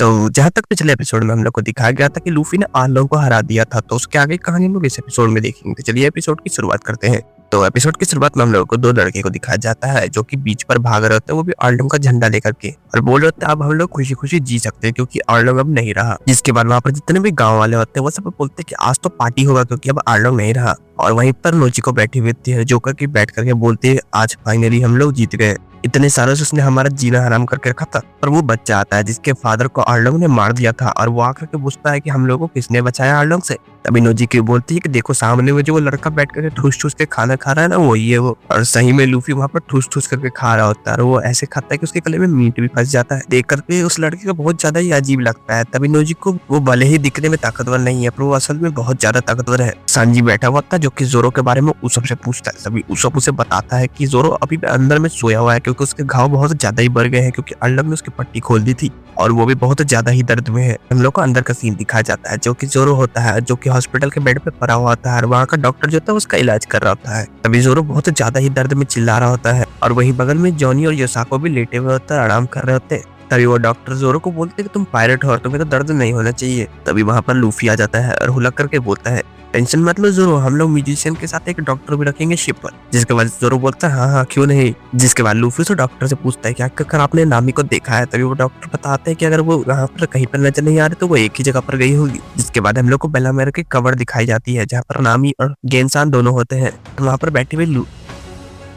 तो जहाँ तक पिछले एपिसोड में हम लोग को दिखाया गया था कि लूफी ने आर्लोंग को हरा दिया था, तो उसके आगे की कहानी हम लोग इस एपिसोड में देखेंगे। तो चलिए एपिसोड की शुरुआत करते हैं। तो एपिसोड की शुरुआत में हम लोगों को दो लड़के को दिखाया जाता है जो कि बीच पर भाग रहे होते हैं, वो भी आर्लोंग का झंडा लेकर के, और बोल रहे होते हैं अब हम लोग खुशी खुशी जी सकते हैं क्योंकि आर्लोंग अब नहीं रहा। जिसके बाद वहाँ पर जितने भी गाँव वाले होते हैं वो सब बोलते हैं कि आज तो पार्टी होगा क्योंकि अब आर्लोंग नहीं रहा। और वहीं पर नोचिको बैठी हुई थी जोकर की बैठ करके बोलती है आज फाइनली हम लोग जीत गए। इतने सालों से उसने हमारा जीना हराम करके रखा था। और वो बच्चा आता है जिसके फादर को आर्लोंग ने मार दिया था, और वो आकर के पूछता है कि हम लोगों को किसने बचाया आर्लोंग से। तभी नोजिको बोलती है कि देखो सामने में जो वो लड़का बैठ करके ठूस ठूस के खाना खा रहा है ना, वही है वो। और सही में लूफी वहाँ पर ठूस ठूस करके खा रहा होता है, और वो ऐसे खाता है कि उसके गले में मीट भी फंस जाता है। देख करके उस लड़के को बहुत ज्यादा ही अजीब लगता है। तभी नोजिको, वो भले ही दिखने में ताकतवर नहीं है पर वो असल में बहुत ज्यादा ताकतवर है। सांजी बैठा हुआ था जो कि जोरो के बारे में उसब से पूछता है। तभी उसब उसे बताता है कि जोरो अभी अंदर में सोया हुआ है क्योंकि उसके घाव बहुत ज्यादा ही बढ़ गए हैं, क्योंकि आर्लोंग ने उसकी पट्टी खोल दी थी और वो भी बहुत ज्यादा ही दर्द में है। हम लोग को अंदर का सीन दिखाया जाता है जो कि जोरो होता है, जो कि हॉस्पिटल के बेड पे पड़ा हुआ होता है, और वहाँ का डॉक्टर जो होता है उसका इलाज कर रहा होता है। तभी जोरो बहुत ज्यादा ही दर्द में चिल्ला रहा होता है, और वहीं बगल में जॉनी और योसाको भी लेटे हुए होते हैं, आराम कर रहे होते हैं। तभी वो डॉक्टर जोरो को बोलते हैं कि तुम पायलट हो और तुम्हें तो दर्द नहीं होना चाहिए। तभी वहाँ पर लूफी आ जाता है और हुलक करके बोलता है टेंशन मत लो जोरो, हम लोग म्यूजिशियन के साथ एक डॉक्टर भी रखेंगे शिप पर। जिसके बाद जोरो बोलता है हाँ हाँ क्यों नहीं। जिसके बाद लूफी से डॉक्टर से पूछता है कि अगर आपने नामी को देखा है। तभी वो डॉक्टर बताते हैं कि अगर वो वहाँ पर कहीं पर नजर नहीं आ रही तो वो एक ही जगह पर गई होगी। जिसके बाद हम लोग को बेलामेर की कवर दिखाई जाती है जहाँ पर नामी और गेनसान दोनों होते हैं। वहाँ पर बैठी हुई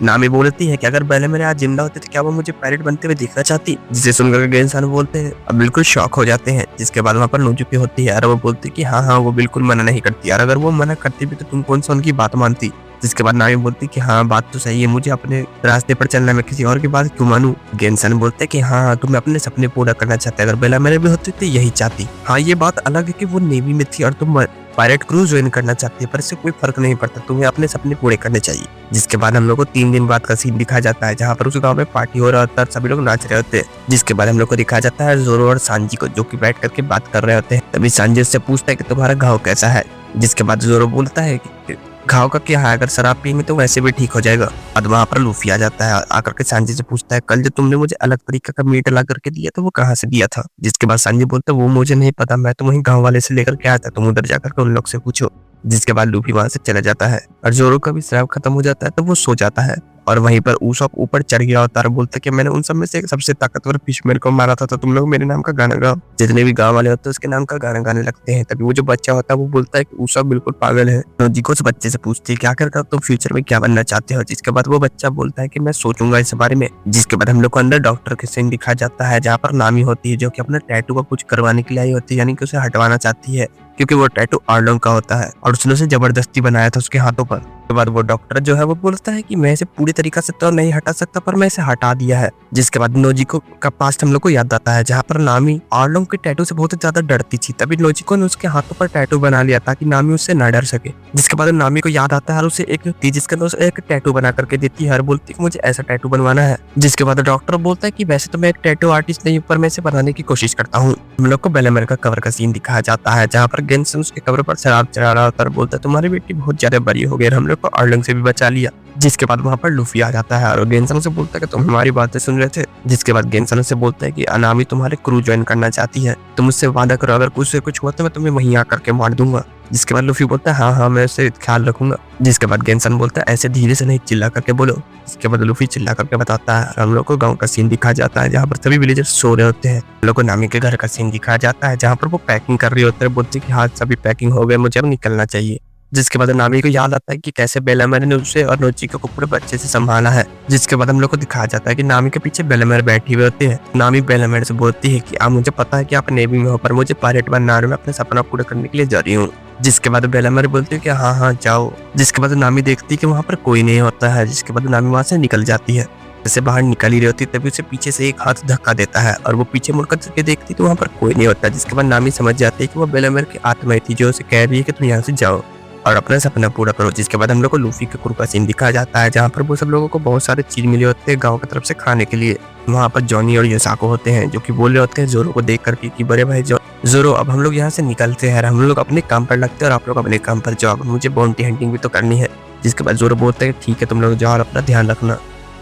नामी बोलती है कि अगर पहले मेरे आज जिंदा होते तो क्या वो मुझे पायलट बनते हुए देखना चाहती। जिसे सुनकर गेंसान बोलते हैं अब बिल्कुल शॉक हो जाते हैं। जिसके बाद वहाँ पर नोजुकी होती है और वो बोलती है कि हाँ हाँ वो बिल्कुल मना नहीं करती, और अगर वो मना करती भी तो तुम कौन सा उनकी बात मानती। जिसके बाद नामी बोलती कि हाँ बात तो सही है, मुझे अपने रास्ते पर चलना, मैं किसी और की बात क्यों मानूं। गेंसन बोलते कि हाँ तुम अपने सपने पूरा करना चाहते, अगर बेला मेरे भी होती तो यही चाहती। हाँ ये बात अलग है कि वो नेवी में थी और तुम पायलट क्रू ज्वाइन करना चाहती है, पर इससे कोई फर्क नहीं पड़ता, तुम्हें अपने सपने पूरे करने चाहिए। जिसके बाद हम लोग को 3 दिन बाद का सीन दिखाया जाता है जहाँ पर उस गांव में पार्टी हो रहा होता है, सभी लोग नाच रहे होते हैं। जिसके बाद हम लोग को दिखाया जाता है जोरो और सांजी को जो कि बैठ करके बात कर रहे होते हैं। तभी सांजी उससे पूछता है कि तुम्हारा घाव कैसा है। जिसके बाद जोरो बोलता है कि घाव का क्या है, अगर शराब पिएंगे तो वैसे भी ठीक हो जाएगा। और वहाँ पर लूफी आ जाता है, आकर के सांजी से पूछता है कल जो तुमने मुझे अलग तरीके का मीट ला करके दिया था वो कहाँ से दिया था। जिसके बाद सांजी बोलता है वो मुझे नहीं पता, मैं तो वहीं गाँव वाले से लेकर के आया था, तुम उधर जाकर के उन लोग से पूछो। जिसके बाद लूफी वहां से चला जाता है और जोरो का भी शराब खत्म हो जाता है तो वो सो जाता है। और वहीं पर ऊसॉप ऊपर चढ़ गया होता है और बोलता है कि मैंने उन सब में से एक सबसे ताकतवर फिशमैन को मारा था, तो तुम लोग मेरे नाम का गाना गाओ। जितने भी गांव वाले होते हैं उसके नाम का गाना गाने लगते हैं। तभी वो जो बच्चा होता है वो बोलता है कि ऊसॉप बिल्कुल पागल है। नोजिको उस बच्चे से पूछती है कि आखिर तुम फ्यूचर में क्या बनना चाहते हो। जिसके बाद वो बच्चा बोलता है कि मैं सोचूंगा इस बारे में। जिसके बाद हम लोग को अंदर डॉक्टर के सीन दिखाया जाता है जहाँ पर नामी होती है जो कि अपने टैटू का कुछ करवाने के लिए आई होती है, यानी कि उसे हटवाना चाहती है क्योंकि वो टैटू आर्लोंग का होता है और उसने उसे जबरदस्ती बनाया था उसके हाथों पर। उसके बाद वो डॉक्टर जो है वो बोलता है कि मैं इसे पूरी तरीका से तो नहीं हटा सकता पर मैं इसे हटा दिया है। जिसके बाद नोजिको का पास्ट हम लोग को याद आता है जहाँ पर नामी आर्लोंग के टैटू से बहुत ज्यादा डरती थी। तभी नोजिको ने उसके हाथों पर टैटू बना लिया ताकि नामी उससे न डर सके। जिसके बाद नामी को याद आता है और उसे जिसके अंदर एक टैटू बना करके देती है और बोलती है मुझे ऐसा टैटू बनवाना है। जिसके बाद डॉक्टर बोलता है कि वैसे तो मैं एक टैटू आर्टिस्ट नहीं हूँ पर मैं इसे बनाने की कोशिश करता हूँ। हम लोग को बेलामेर का कवर का सीन दिखाया जाता है जहाँ पर गेंसन उसके कवर पर शराब चढ़ा रहा होता है और बोलता है तुम्हारी बेटी बहुत ज्यादा बड़ी हो गई, हम लोग को आर्लोंग से भी बचा लिया। जिसके बाद वहाँ पर लूफी आ जाता है और गेंसन से बोलता है कि तुम हमारी बातें सुन रहे थे। जिसके बाद गेंसन से बोलता है कि अनामी तुम्हारे क्रू ज्वाइन करना चाहती है, तुम मुझसे वादा करो अगर कुछ से कुछ हुआ तो मैं तुम्हें वहीं आकर के मार दूंगा। जिसके बाद लूफी बोलता है हाँ हाँ मैं उससे ख्याल रखूंगा। जिसके बाद गेंसन बोलता है ऐसे धीरे से नहीं, चिल्ला करके बोलो। इसके बाद लूफी चिल्ला करके बताता है। हम लोग को गांव का सीन दिखाया जाता है जहाँ पर सभी विलेजर्स सो रहे होते हैं। हम लोग को नामी के घर का सीन दिखाया जाता है जहाँ पर वो पैकिंग कर रही होते हैं, बोलती है कि हाँ सभी पैकिंग हो गए, मुझे अब निकलना चाहिए। जिसके बाद नामी को याद आता है कि कैसे बेलामेर ने उसे और नोजिको को पूरे बच्चे से संभाला है। जिसके बाद हम लोग को दिखाया जाता है कि नामी के पीछे बेलामेर बैठी हुई होती है। नामी बेलामेर से बोलती है कि आप मुझे पता है कि आप नेवी में हो पर मुझे पायलट बनना है, मैं अपने सपना पूरा करने के लिए जा रही हूँ। जिसके बाद बेलामेर बोलती है कि हाँ हाँ जाओ। जिसके बाद नामी देखती है कि वहाँ पर कोई नहीं होता है। जिसके बाद नामी वहाँ से निकल जाती है। जैसे बाहर निकल ही रही होती तभी उसे पीछे से एक हाथ धक्का देता है और वो पीछे मुड़कर के देखती तो वहाँ पर कोई नहीं होता। जिसके बाद नामी समझ जाती है कि वो बेलामेर की आत्मा थी जो उसे कह रही है कि तुम यहाँ से जाओ और अपना सपना पूरा करो। जिसके बाद हम लोग को लूफी के क्रू का सीन दिखाया जाता है जहाँ पर वो सब लोगों को बहुत सारे चीज मिले होते हैं गांव की तरफ से खाने के लिए। वहाँ पर जॉनी और योसाको होते हैं जो कि बोल रहे होते हैं जोरो को देख करके कि बड़े भाई जोरो अब हम लोग यहाँ से निकलते हैं, हम लोग अपने काम पर लगते हैं और आप लोग अपने काम पर जाओ, मुझे बाउंटी हंटिंग भी तो करनी है। जिसके बाद जोरो बोलते हैं ठीक है तुम लोग जाओ और अपना ध्यान रखना।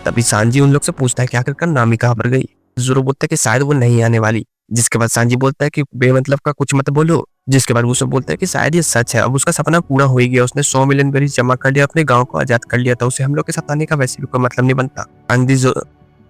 तभी सांजी उन लोग से पूछता है कि आखिरकार नामी कहाँ पर गई। जोरो बोलता है कि शायद वो नहीं आने वाली। जिसके बाद सांजी बोलता है कि बेमतलब का कुछ मत बोलो। जिसके बाद वो सब बोलता है कि शायद ये सच है, अब उसका सपना पूरा हो ही गया, उसने 100 मिलियन बेरीज जमा कर लिया, अपने गांव को आजाद कर लिया था, उसे हम लोग के साथ आने का वैसे भी कोई मतलब नहीं बनता। आंधी जो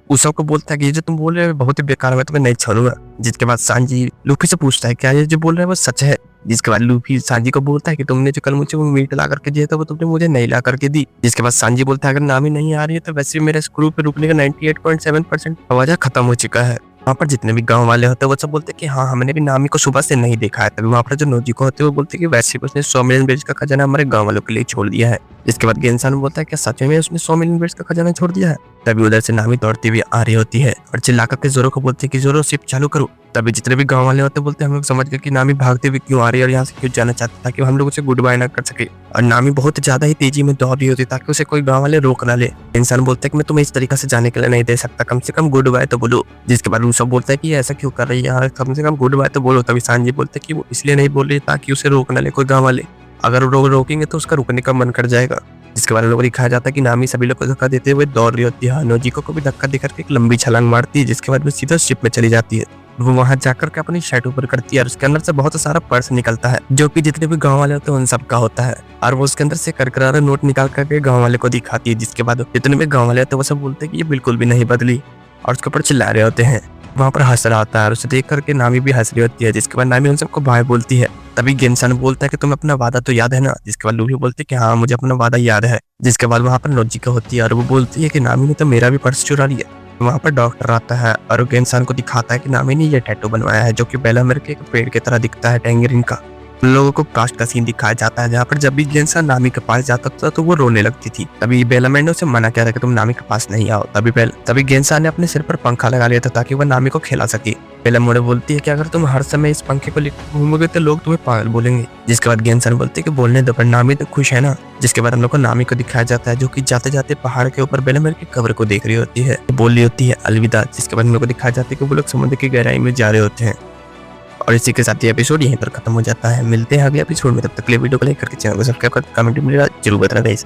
उसब को बोलता है कि ये जो तुम बोल रहे हो बहुत ही बेकार है, मैं तुम्हें नहीं छोड़ूंगा। जिसके बाद सांजी लूफी से पूछता है क्या ये जो बोल रहे हैं वो सच है। जिसके बाद लूफी सांजी को बोलता है कि तुमने जो कल मुझे वो मीट ला करके दिया था वो तुमने मुझे नहीं ला करके दी। जिसके बाद सांजी बोलता है अगर नामी नहीं आ रही है तो वैसे भी मेरे स्क्रू पे रुकने का 98.7% आवाजा खत्म हो चुका है। वहाँ पर जितने भी गांव वाले होते हैं वो सब बोलते हैं कि हाँ हमने भी नामी को सुबह से नहीं देखा है। तभी वहाँ पर जो नोजिको होते हैं वो बोलते हैं कि वैसे भी उसने 100 मिलियन बेरीज का खजाना हमारे गांव वालों के लिए छोड़ दिया है। जिसके बाद गेंसान बोलता है क्या सच में उसने 100 मिलियन बेरीज का खजाना छोड़ दिया है। तभी उधर से नामी दौड़ती हुई आ रही होती है और चिल्ला करके जोरो को बोलती है कि जोरो शिप चालू करो। तभी जितने भी गांव वाले होते हैं बोलते हैं हम लोग समझ गए कि नामी भागते हुए क्यों आ रही है और यहाँ से क्यों जाना चाहती है, ताकि हम लोग उसे गुड बाय ना कर सके। और नामी बहुत ज्यादा ही तेजी में दौड़ रही होती है ताकि उसे कोई गांव वाले रोक ना ले। इंसान बोलता है कि मैं तुम्हें इस तरीके से जाने के लिए नहीं दे सकता, कम से कम गुड बाय तो बोलो। जिसके बाद रूसो बोलता है कि ऐसा क्यों कर रही है यार, कम से कम गुड बाय तो बोलो। तभी सांजी बोलते हैं कि वो इसलिए नहीं बोल रही ताकि उसे रोक ना ले कोई गाँव वाले, अगर वो रोकेंगे तो उसका रुकने का मन कर जाएगा। जिसके बारे में लोगों को दिखाया जाता है कि नामी सभी लोग को धक्का देते हुए दौड़ रही होती है। नोजिको को भी धक्का देकर के एक लंबी छलांग मारती है, जिसके बाद वो सीधा शिप में चली जाती है। वो वहां जाकर के अपनी शर्ट ऊपर करती है और उसके अंदर से बहुत सारा पर्स निकलता है जो कि जितने भी गांव वाले होते हैं उन सब का होता है। और वो उसके अंदर से करकरा नोट निकाल करके गांव वाले को दिखाती है। जिसके बाद जितने भी गांव वाले होते हैं वो सब बोलते हैं कि ये बिल्कुल भी नहीं बदली और उसके ऊपर चिल्ला रहे होते हैं। वहाँ पर हंस रहा होता है और उसे देख करके नामी भी हंस रही होती है। जिसके बाद नामी उन सबको बाय बोलती है। तभी गेंसान बोलता है कि तुम्हें अपना वादा तो याद है ना। जिसके बाद लूफी बोलती है कि हाँ मुझे अपना वादा याद है। जिसके बाद वहाँ पर नोजिको होती है और वो बोलती है कि नामी ने तो मेरा भी पर्स चुरा लिया। वहाँ पर डॉक्टर आता है और गेंसान को दिखाता है कि नामी ने ये टैटू बनवाया है जो कि बेलामेर के एक पेड़ की तरह दिखता है, टैंगरिन का। लोगों को कास्ट का सीन दिखाया जाता है जहाँ पर जब भी गेंसान नामी के पास जाता था तो वो रोने लगती थी। तभी बेलामेर ने उसे मना किया था कि तुम नामी के पास नहीं आओ। तभी गेंसान ने अपने सिर पर पंखा लगा लिया था ताकि वह नामी को खिला सके। बेलामेर बोलती है कि अगर तुम हर समय इस पंखे को लेकर घूमोगे तो लोग तुम्हें पागल बोलेंगे। जिसके बाद गेंसान बोलते है कि बोलने दो, पर नामी तो खुश है ना। जिसके बाद हम लोग को नामी को दिखाया जाता है जो कि जाते जाते पहाड़ के ऊपर बेलामेर की कब्र को देख रही होती है, बोल रही होती है अलविदा। जिसके बाद हम लोग को दिखाया जाता है कि वो लोग समुद्र की गहराई में जा रहे होते हैं। और इसी के साथ ये एपिसोड यहीं पर खत्म हो जाता है। मिलते हैं अगले एपिसोड में, तब तक के लिए वीडियो को लाइक करके चैनल को सब्सक्राइब कर कमेंट में जरूर बताना गाइस।